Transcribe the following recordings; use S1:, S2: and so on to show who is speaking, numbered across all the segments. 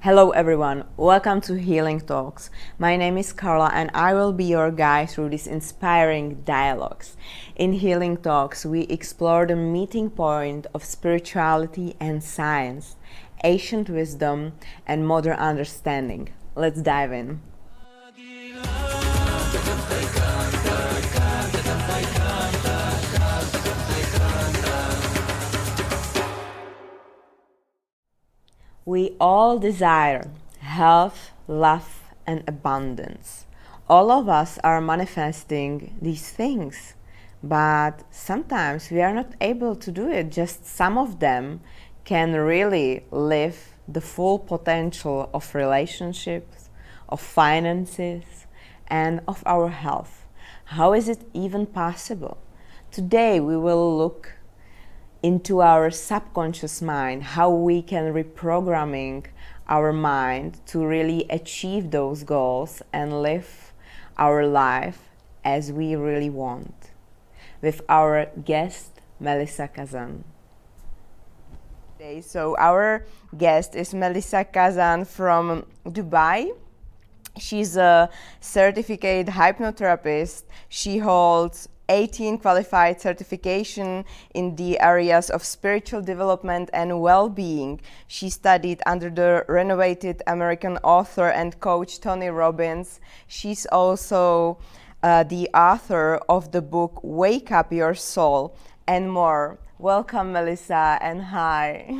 S1: Hello everyone, welcome to Healing Talks. My name is Carla and I will be your guide through these inspiring dialogues. In Healing Talks, we explore the meeting point of spirituality and science, ancient wisdom and modern understanding. Let's dive in. We all desire health, love, and abundance. All of us are manifesting these things, but sometimes we are not able to do it. Just some of them can really live the full potential of relationships, of finances, and of our health. How is it even possible? Today we will look into our subconscious mind, how we can reprogramming our mind to really achieve those goals and live our life as we really want. With our guest, Melissa Kazan. So our guest is Melissa Kazan from Dubai. She's a certificate hypnotherapist. She holds 18 qualified certification in the areas of spiritual development and well-being. She studied under the renowned American author and coach Tony Robbins. She's also the author of the book Wake Up Your Soul and more. Welcome, Melissa, and hi.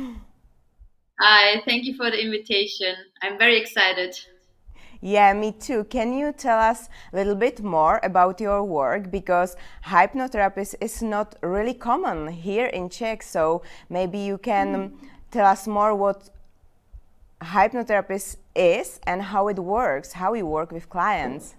S2: Hi, thank you for the invitation. I'm very excited.
S1: Yeah, me too. Can you tell us a little bit more about your work? Because hypnotherapy is not really common here in Czech, so maybe you can tell us more what hypnotherapy is and how it works, how you work with clients.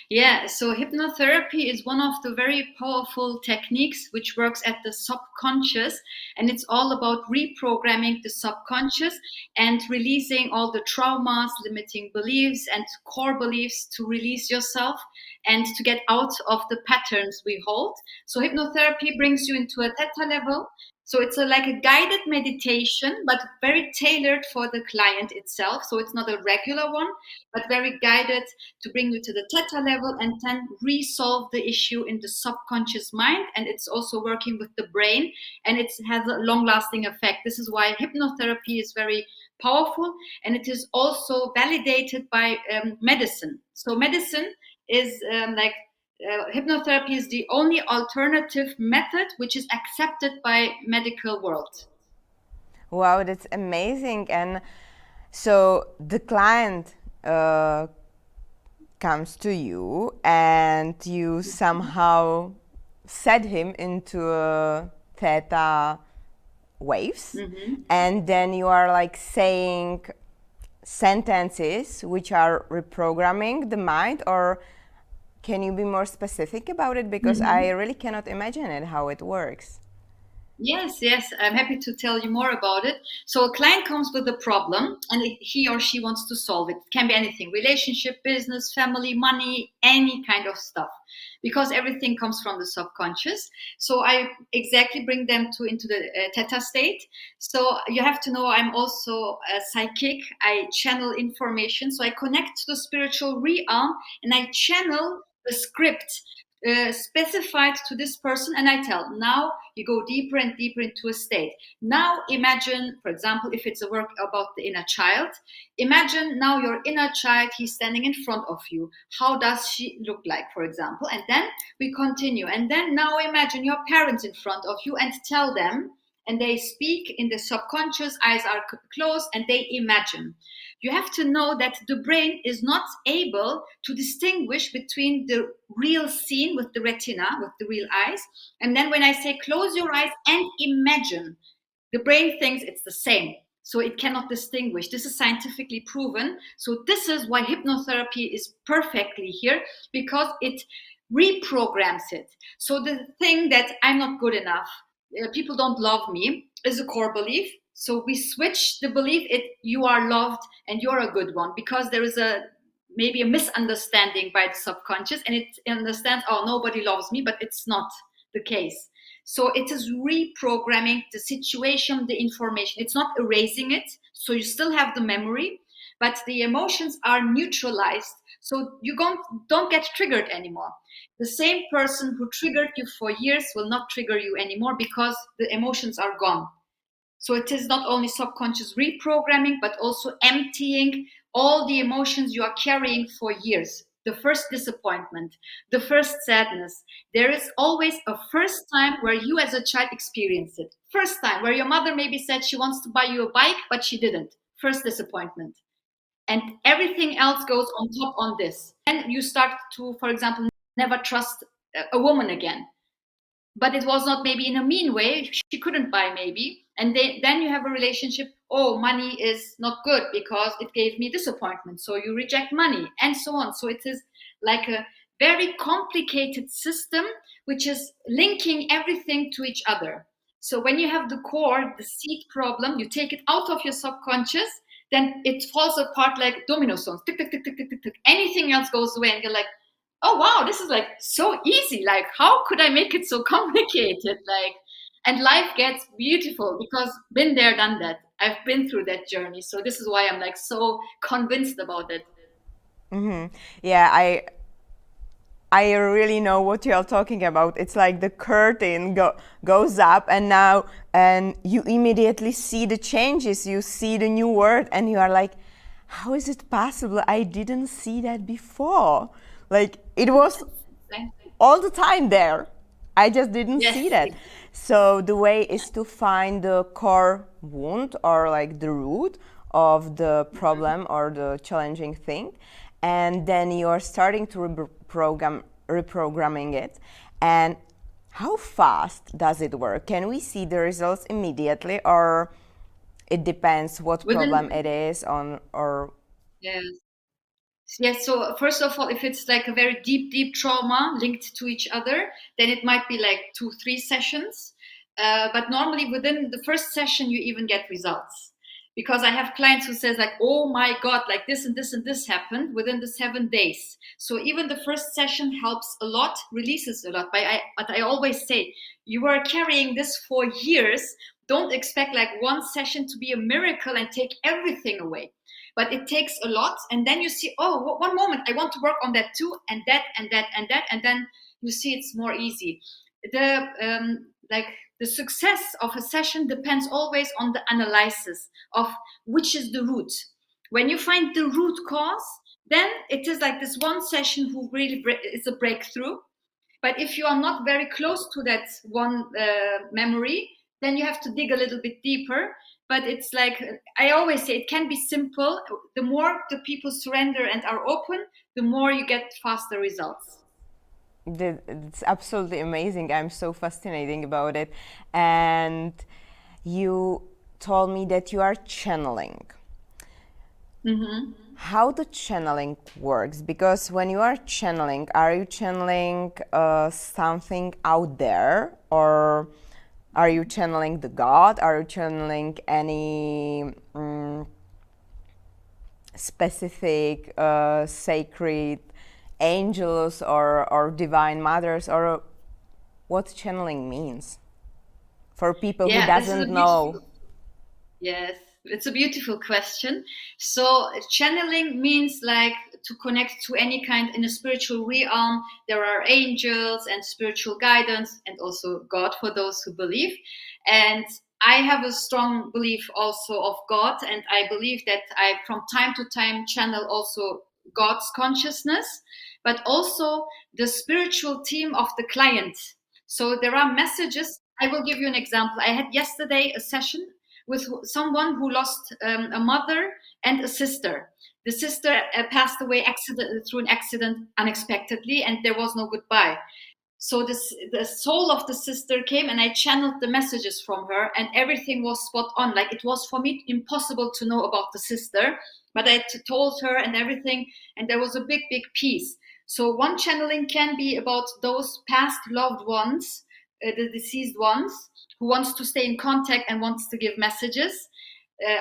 S2: Yeah, so hypnotherapy is one of the very powerful techniques which works at the subconscious, and it's all about reprogramming the subconscious and releasing all the traumas, limiting beliefs, and core beliefs to release yourself and to get out of the patterns we hold. So, hypnotherapy brings you into a theta level. So it's like a guided meditation, but very tailored for the client itself. So it's not a regular one, but very guided to bring you to the theta level and then resolve the issue in the subconscious mind. And it's also working with the brain, and it has a long lasting effect. This is why hypnotherapy is very powerful, and it is also validated by medicine. So medicine is hypnotherapy is the only alternative method which is accepted by medical world.
S1: Wow, that's amazing. And so the client comes to you and you somehow set him into a theta waves, and then you are like saying sentences which are reprogramming the mind, or can you be more specific about it? Because I really cannot imagine it, how it works.
S2: Yes, I'm happy to tell you more about it. So a client comes with a problem and he or she wants to solve it. It can be anything, relationship, business, family, money, any kind of stuff, because everything comes from the subconscious. So I exactly bring them to into the theta state. So you have to know I'm also a psychic. I channel information. So I connect to the spiritual realm and I channel the script specified to this person, and I tell now you go deeper and deeper into a state. Now imagine, for example, if it's a work about the inner child, imagine now your inner child, he's standing in front of you. How does she look like, for example? And then we continue, and then now imagine your parents in front of you and tell them, and they speak in the subconscious, eyes are closed, and they imagine. You have to know that the brain is not able to distinguish between the real scene with the retina, with the real eyes, and then when I say close your eyes and imagine, the brain thinks it's the same. So it cannot distinguish. This is scientifically proven. So this is why hypnotherapy is perfectly here, because it reprograms it. So the thing that I'm not good enough, people don't love me, is a core belief. So we switch the belief, it you are loved and you're a good one, because there is a maybe a misunderstanding by the subconscious, and it understands, oh, nobody loves me, but it's not the case. So it is reprogramming the situation, the information. It's not erasing it. So you still have the memory, but the emotions are neutralized. So you don't get triggered anymore. The same person who triggered you for years will not trigger you anymore because the emotions are gone. So it is not only subconscious reprogramming, but also emptying all the emotions you are carrying for years. The first disappointment, the first sadness. There is always a first time where you as a child experience it. First time where your mother maybe said she wants to buy you a bike, but she didn't. First disappointment. And everything else goes on top on this. And you start to, for example, never trust a woman again, but it was not maybe in a mean way. She couldn't buy maybe. And then you have a relationship. Oh, money is not good because it gave me disappointment. So you reject money and so on. So it is like a very complicated system, which is linking everything to each other. So when you have the core, the seed problem, you take it out of your subconscious, then it falls apart like domino stones. Tick, tick, tick, tick, tick, tick, tick. Anything else goes away and you're like, oh wow, this is like so easy. Like, how could I make it so complicated? Like, and life gets beautiful because been there, done that. I've been through that journey. So this is why I'm like so convinced about it.
S1: Yeah, I really know what you're talking about. It's like the curtain goes up and you immediately see the changes. You see the new word and you are like, how is it possible? I didn't see that before. Like it was all the time there. I just didn't see that. So the way is to find the core wound or like the root of the problem or the challenging thing. And then you're starting to reprogramming it. And how fast does it work? Can we see the results immediately, or it depends what problem it is on? Or
S2: yes. Yes, so first of all, if it's like a very deep trauma linked to each other, then it might be like 2-3 sessions. But normally within the first session, you even get results. Because I have clients who says like, oh my God, like this and this and this happened within the 7 days. So even the first session helps a lot, releases a lot. But I always say, you are carrying this for years. Don't expect like one session to be a miracle and take everything away. But it takes a lot, and then you see, oh, one moment, I want to work on that too, and that, and that, and that, and then you see it's more easy. The success of a session depends always on the analysis of which is the root. When you find the root cause, then it is like this one session who really is a breakthrough. But if you are not very close to that one memory, then you have to dig a little bit deeper. But it's like, I always say, it can be simple. The more the people surrender and are open, the more you get faster results.
S1: It's absolutely amazing. I'm so fascinated about it. And you told me that you are channeling.
S2: Mm-hmm.
S1: How the channeling works? Because when you are are you channeling something out there, or are you channeling the God? Are you channeling any specific sacred angels or divine mothers, or what channeling means for people who doesn't know?
S2: Yes, it's a beautiful question. So channeling means like to connect to any kind in a spiritual realm. There are angels and spiritual guidance and also God for those who believe. And I have a strong belief also of God, and I believe that I from time to time channel also God's consciousness, but also the spiritual team of the client. So there are messages. I will give you an example. I had yesterday a session with someone who lost a mother and a sister. The sister passed away through an accident unexpectedly, and there was no goodbye. So the soul of the sister came, and I channeled the messages from her, and everything was spot on. Like, it was for me impossible to know about the sister, but I told her and everything, and there was a big peace. So one channeling can be about those past loved ones, the deceased ones, who wants to stay in contact and wants to give messages.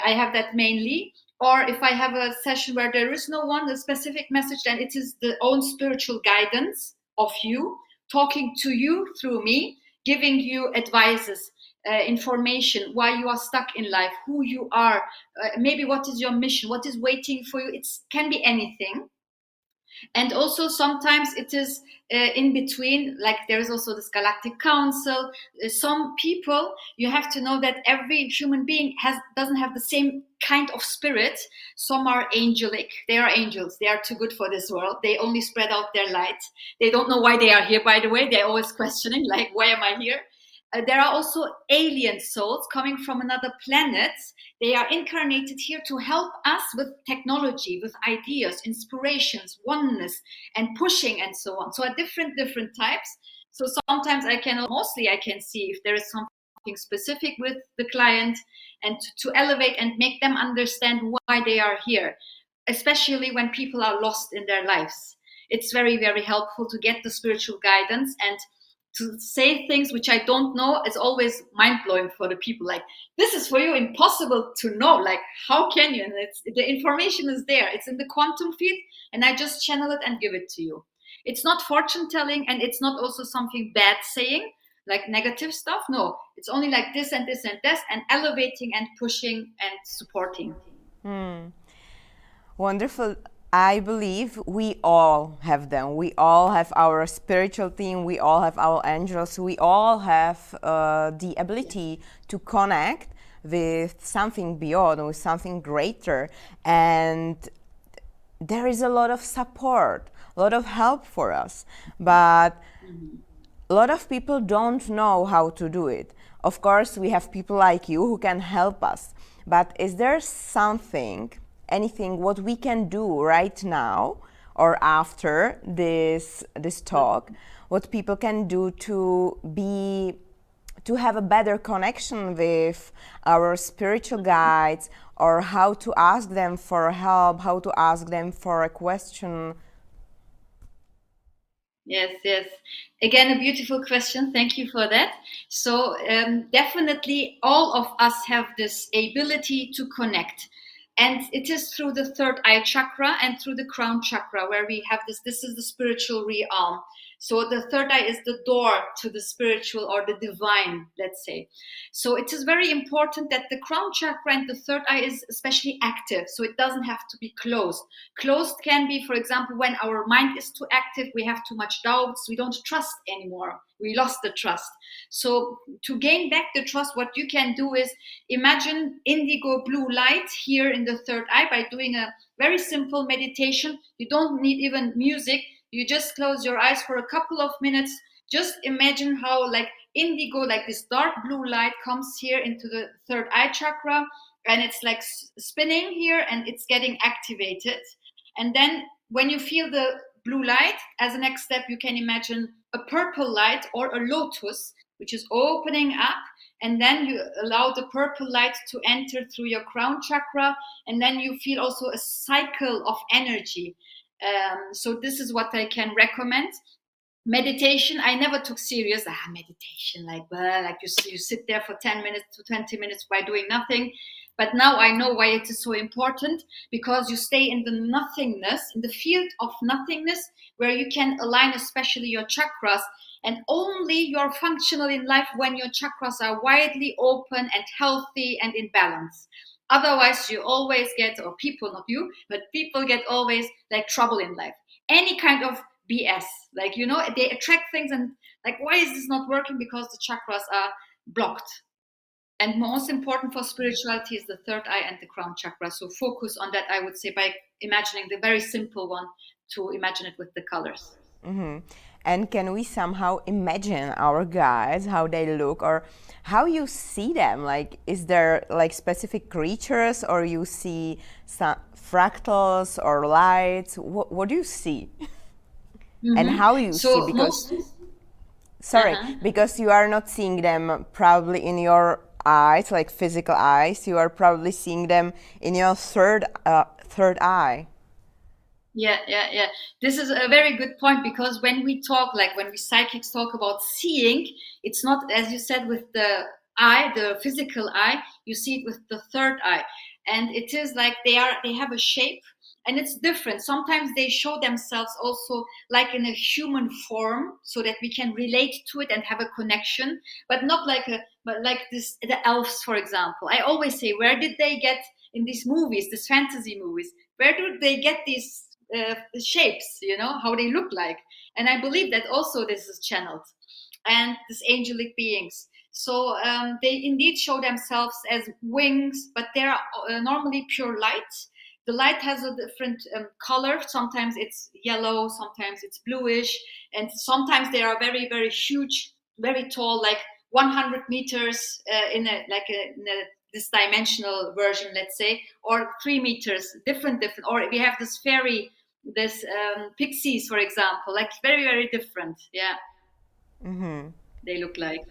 S2: I have that mainly. Or if I have a session where there is no one, a specific message, then it is the own spiritual guidance of you, talking to you through me, giving you advices. information, why you are stuck in life, who you are, maybe what is your mission, what is waiting for you. It can be anything. And also sometimes it is in between, like there is also this galactic council. Some people, you have to know that every human being doesn't have the same kind of spirit. Some are angelic, they are angels, they are too good for this world, they only spread out their light, they don't know why they are here, by the way, they're always questioning, like, why am I here? There are also alien souls coming from another planet. They are incarnated here to help us with technology, with ideas, inspirations, oneness, and pushing, and so on. So are different types. So sometimes mostly I can see if there is something specific with the client, and to elevate and make them understand why they are here, especially when people are lost in their lives. It's very, very helpful to get the spiritual guidance, and to say things which I don't know is always mind blowing for the people. Like, this is for you impossible to know. Like, how can you? And the information is there. It's in the quantum field, and I just channel it and give it to you. It's not fortune telling, and it's not also something bad saying, like negative stuff. No, it's only like this and this and this, and elevating and pushing and supporting.
S1: Wonderful. I believe we all have them. We all have our spiritual team. We all have our angels. We all have the ability to connect with something beyond, with something greater. And there is a lot of support, a lot of help for us. But a lot of people don't know how to do it. Of course, we have people like you who can help us. But is there anything what we can do right now or after this talk, what people can do to have a better connection with our spiritual guides, or how to ask them for help, how to ask them for a question?
S2: Yes, yes. Again, a beautiful question. Thank you for that. So definitely all of us have this ability to connect. And it is through the third eye chakra and through the crown chakra where we have this is the spiritual realm. So the third eye is the door to the spiritual or the divine, let's say. So it is very important that the crown chakra and the third eye is especially active. So it doesn't have to be closed. Closed can be, for example, when our mind is too active, we have too much doubts, we don't trust anymore. We lost the trust. So to gain back the trust, what you can do is imagine indigo blue light here in the third eye by doing a very simple meditation. You don't need even music. You just close your eyes for a couple of minutes. Just imagine how like indigo, like this dark blue light comes here into the third eye chakra, and it's like spinning here and it's getting activated. And then when you feel the blue light, as a next step, you can imagine a purple light or a lotus, which is opening up. And then you allow the purple light to enter through your crown chakra. And then you feel also a cycle of energy. So this is what I can recommend. Meditation, I never took serious. Meditation, like, well, like you sit there for 10 minutes to 20 minutes by doing nothing. But now I know why it is so important, because you stay in the nothingness, in the field of nothingness, where you can align especially your chakras. And only you're functional in life when your chakras are widely open and healthy and in balance. Otherwise, you always get, or people, not you, but people get always like trouble in life. Any kind of BS, like, they attract things, and like, why is this not working? Because the chakras are blocked. And most important for spirituality is the third eye and the crown chakra. So focus on that, I would say, by imagining the very simple one, to imagine it with the colors.
S1: And can we somehow imagine our guides, how they look, or how you see them? Like, is there like specific creatures, or you see some fractals or lights? What do you see? And how you see? Because because you are not seeing them probably in your eyes, like physical eyes. You are probably seeing them in your third eye.
S2: Yeah. This is a very good point, because when we psychics talk about seeing, it's not, as you said, with the eye, the physical eye. You see it with the third eye, and it is like they have a shape, and it's different. Sometimes they show themselves also like in a human form, so that we can relate to it and have a connection, but not but like this, the elves, for example. I always say, where did they get in these movies, these fantasy movies? Where do they get these shapes? How they look like? And I believe that also this is channeled, and these angelic beings. So they indeed show themselves as wings, but they are normally pure light. The light has a different color. Sometimes it's yellow, sometimes it's bluish, and sometimes they are very, very huge, very tall, like 100 meters in this dimensional version, let's say, or 3 meters, different. Or we have this fairy, this pixies, for example, like very, very different. Yeah, they look like.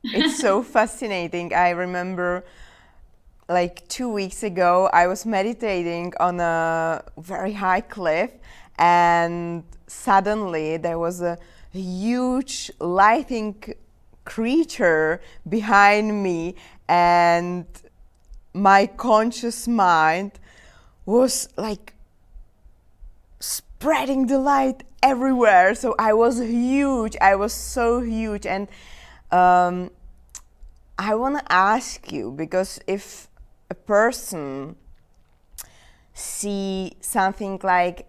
S1: It's so fascinating. I remember like 2 weeks ago, I was meditating on a very high cliff, and suddenly there was a huge lighting creature behind me, and my conscious mind was like spreading the light everywhere. So I was huge. I was so huge. And I want to ask you, because if a person see something like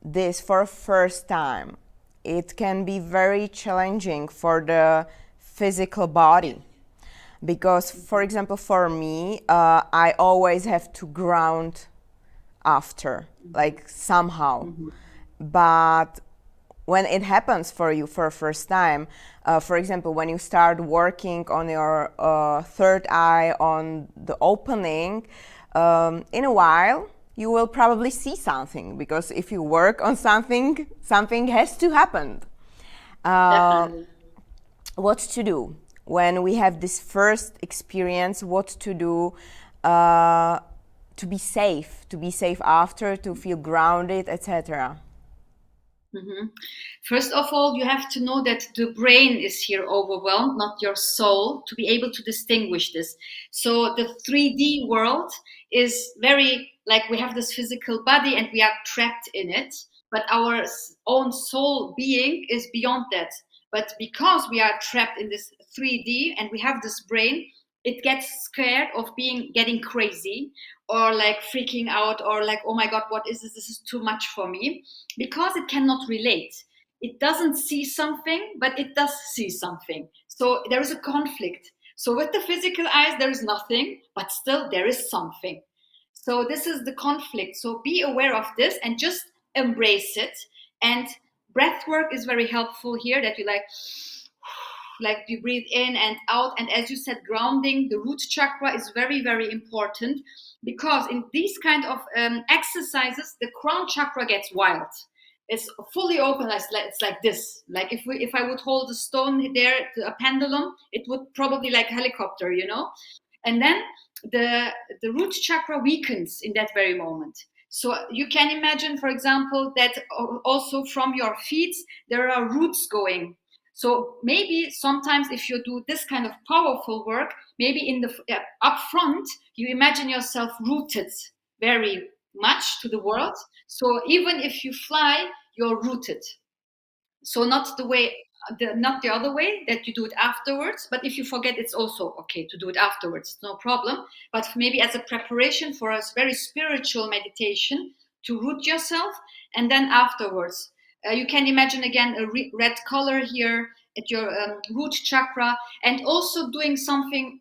S1: this for a first time, it can be very challenging for the physical body. Because, for example, for me, I always have to ground after, like somehow. But when it happens for you for a first time, for example, when you start working on your third eye, on the opening, in a while, you will probably see something, because if you work on something, something has to happen. What to do when we have this first experience? What to do to be safe after, to feel grounded, etc.
S2: First of all, you have to know that the brain is here overwhelmed, not your soul, to be able to distinguish this. So the 3D world is very like, we have this physical body and we are trapped in it, but our own soul being is beyond that. But because we are trapped in this 3D and we have this brain, it gets scared of getting crazy, or like freaking out, or like, oh my God, what is this? This is too much for me, because it cannot relate. It doesn't see something, but it does see something. So there is a conflict. So with the physical eyes, there is nothing, but still there is something. So this is the conflict. So be aware of this and just embrace it. And breath work is very helpful here, that you like you breathe in and out. And as you said, grounding the root chakra is very, very important, because in these kind of exercises, the crown chakra gets wild. It's fully open. It's like this. Like if I would hold a stone there, a pendulum, it would probably like a helicopter, And then the root chakra weakens in that very moment. So you can imagine, for example, that also from your feet there are roots going. So maybe sometimes if you do this kind of powerful work, maybe in the up front, you imagine yourself rooted very much to the world. So even if you fly, you're rooted. So not not the other way, that you do it afterwards. But if you forget, it's also okay to do it afterwards, no problem. But maybe as a preparation for a very spiritual meditation, to root yourself, and then afterwards, you can imagine again a red color here at your root chakra, and also doing something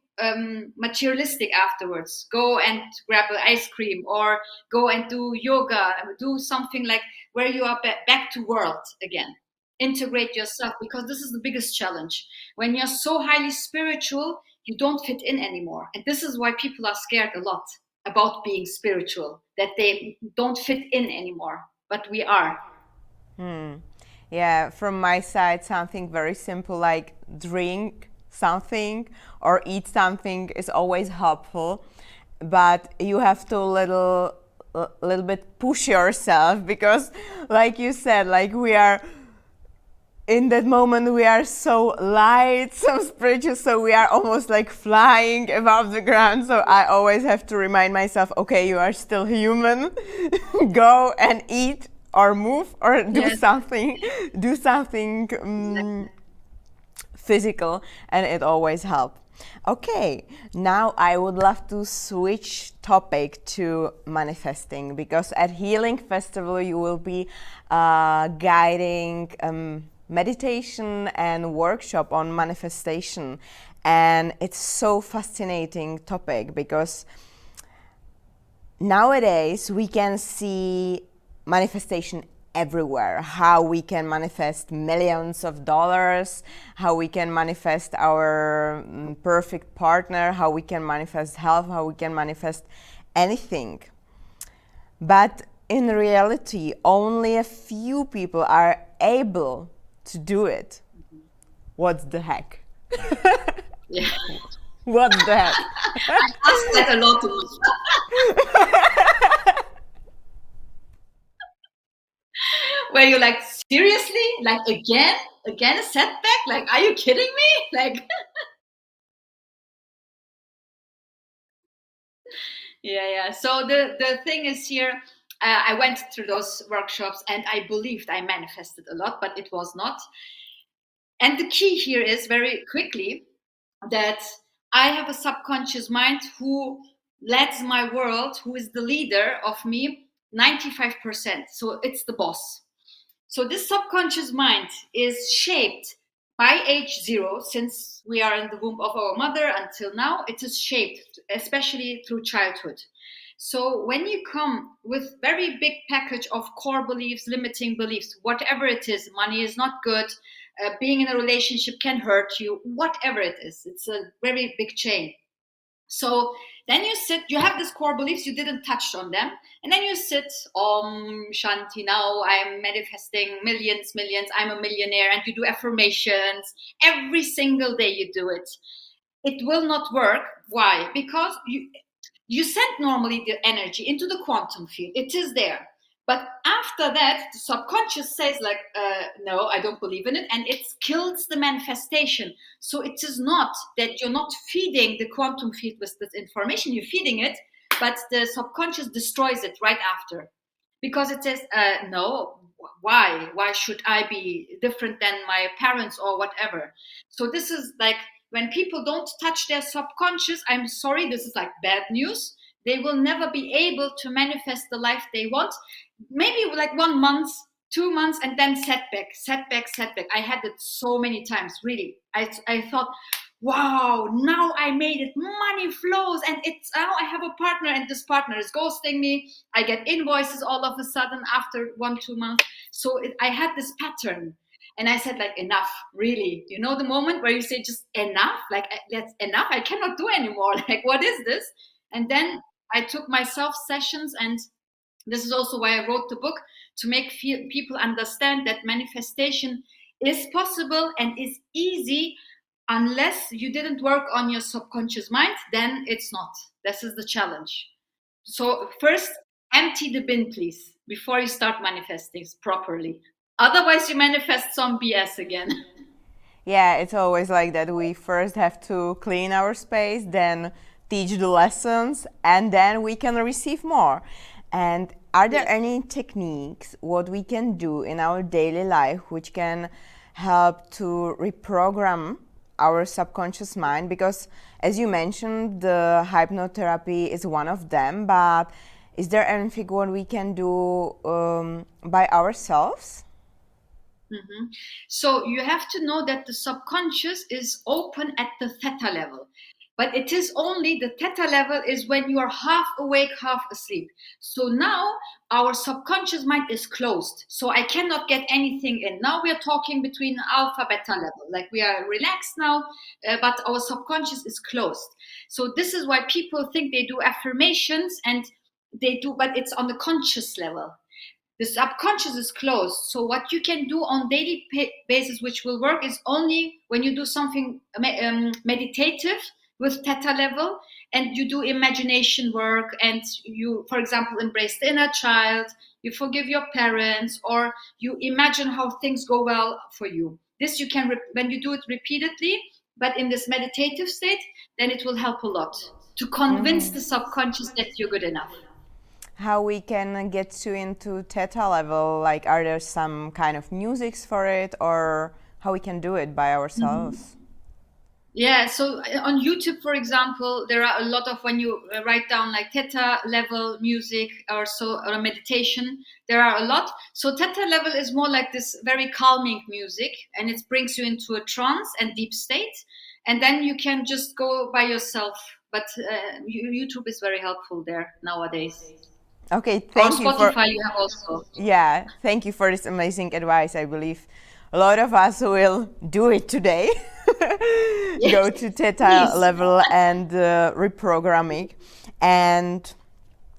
S2: materialistic afterwards. Go and grab an ice cream, or go and do yoga, do something like where you are back to world again. Integrate yourself, because this is the biggest challenge. When you're so highly spiritual, you don't fit in anymore. And this is why people are scared a lot about being spiritual, that they don't fit in anymore. But we are.
S1: Yeah, from my side, something very simple like drink something or eat something is always helpful, but you have to little bit push yourself, because like you said, like we are in that moment we are so light, so spiritual, so we are almost like flying above the ground. So I always have to remind myself, okay, you are still human. Go and eat or move or do something physical, and it always helps. Okay, now I would love to switch topic to manifesting, because at Healing Festival you will be guiding meditation and workshop on manifestation, and it's so fascinating topic because nowadays we can see manifestation everywhere, how we can manifest millions of dollars, how we can manifest our perfect partner, how we can manifest health, how we can manifest anything. But in reality, only a few people are able to do it. What the heck?
S2: Yeah.
S1: What the heck?
S2: I ask that a lot to where you're like, seriously? Like again a setback? Like, are you kidding me? Like, yeah. So the thing is here, I went through those workshops and I believed I manifested a lot, but it was not. And the key here is very quickly that I have a subconscious mind who leads my world, who is the leader of me 95%. So it's the boss. So this subconscious mind is shaped by age 0, since we are in the womb of our mother until now. It is shaped, especially through childhood. So when you come with very big package of core beliefs, limiting beliefs, whatever it is, money is not good, being in a relationship can hurt you, whatever it is, it's a very big chain. So then you have these core beliefs, you didn't touch on them, and then you sit, Shanti, now I'm manifesting millions, I'm a millionaire, and you do affirmations every single day. You do it. It will not work. Why? Because you send normally the energy into the quantum field. It is there. But after that, the subconscious says like, no, I don't believe in it. And it kills the manifestation. So it is not that you're not feeding the quantum field with this information, you're feeding it, but the subconscious destroys it right after. Because it says, no, why? Why should I be different than my parents or whatever? So this is like, when people don't touch their subconscious, I'm sorry, this is like bad news. They will never be able to manifest the life they want. Maybe like 1 month, 2 months, and then setback. I had it so many times, really. I thought, wow, now I made it. Money flows, and it's now I have a partner, and this partner is ghosting me. I get invoices all of a sudden after 1-2 months. So I had this pattern. And I said, like, enough, really. You know, the moment where you say just enough, like, that's enough. I cannot do anymore. Like, what is this? And then I took my self sessions, and this is also why I wrote the book, to make people understand that manifestation is possible and is easy. Unless you didn't work on your subconscious mind, then it's not. This is the challenge. So first, empty the bin, please, before you start manifesting properly. Otherwise, you manifest some BS again.
S1: Yeah, it's always like that. We first have to clean our space, then teach the lessons, and then we can receive more. And are there any techniques what we can do in our daily life which can help to reprogram our subconscious mind? Because as you mentioned, the hypnotherapy is one of them, but is there anything what we can do by ourselves?
S2: Mm-hmm. So you have to know that the subconscious is open at the theta level. But it is only the theta level is when you are half awake, half asleep. So now our subconscious mind is closed. So I cannot get anything in. Now we are talking between alpha, beta level. Like we are relaxed now, but our subconscious is closed. So this is why people think they do affirmations, and they do, but it's on the conscious level. The subconscious is closed. So what you can do on daily basis, which will work, is only when you do something meditative with theta level, and you do imagination work, and you, for example, embrace the inner child, you forgive your parents, or you imagine how things go well for you. This you can, when you do it repeatedly, but in this meditative state, then it will help a lot to convince the subconscious that you're good enough.
S1: How we can get to into theta level? Like, are there some kind of musics for it, or how we can do it by ourselves?
S2: Yeah, so on YouTube, for example, there are a lot of, when you write down like theta level music or so, or a meditation, there are a lot. So theta level is more like this very calming music, and it brings you into a trance and deep state. And then you can just go by yourself. But YouTube is very helpful there nowadays.
S1: Okay,
S2: Or
S1: thank you for
S2: Spotify, you have also.
S1: thank you for this amazing advice. I believe a lot of us will do it today.
S2: Yes,
S1: Go to theta
S2: please.
S1: level and reprogramming. And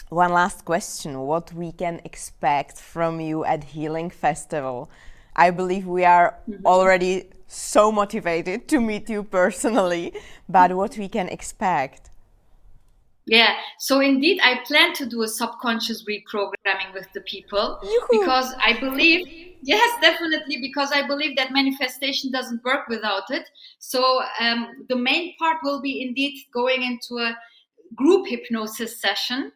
S1: one last question: what we can expect from you at Healing Festival? I believe we are already so motivated to meet you personally, but what we can expect?
S2: Yeah, so indeed, I plan to do a subconscious reprogramming with the people,
S1: Yoo-hoo!
S2: because I believe, yes, definitely, because I believe that manifestation doesn't work without it. So the main part will be indeed going into a group hypnosis session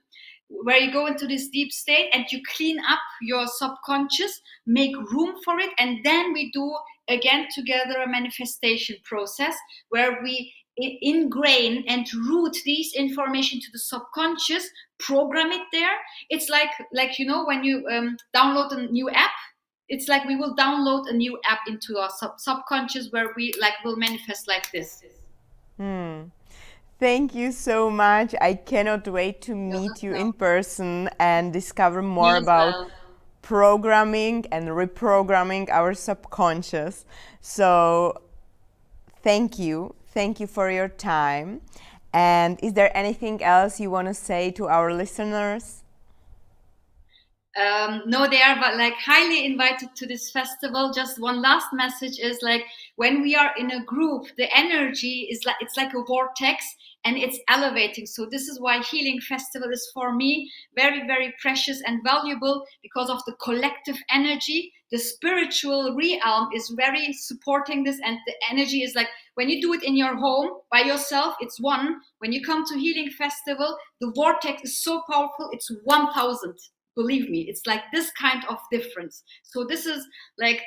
S2: where you go into this deep state and you clean up your subconscious, make room for it, and then we do again together a manifestation process where we ingrain and root these information to the subconscious, program it there. It's like you know, when you download a new app, it's like we will download a new app into our subconscious where we like will manifest like this.
S1: Thank you so much. I cannot wait to meet you in person and discover
S2: Me
S1: more
S2: as
S1: about
S2: well.
S1: programming and reprogramming our subconscious. So, thank you. Thank you for your time. And is there anything else you want to say to our listeners?
S2: No, they are but like highly invited to this festival. Just one last message is like, when we are in a group, the energy is like, it's like a vortex, and it's elevating. So this is why Healing Festival is for me very, very precious and valuable, because of the collective energy. The spiritual realm is very supporting this, and the energy is like, when you do it in your home by yourself, it's one. When you come to Healing Festival, the vortex is so powerful, it's 1,000. Believe me, it's like this kind of difference. So this is like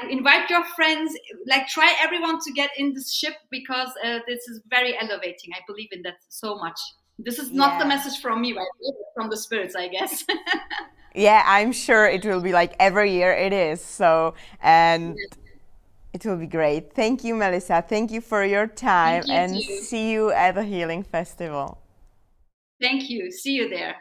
S2: invite your friends, like try everyone to get in this ship, because this is very elevating. I believe in that so much. This is not the
S1: Yeah.
S2: message from me, right? It's from the spirits, I guess.
S1: Yeah, I'm sure it will be like every year it is. So, and it will be great. Thank you, Melissa. Thank you for your time
S2: Thank you
S1: and
S2: too.
S1: see you at the Healing Festival.
S2: Thank you. See you there.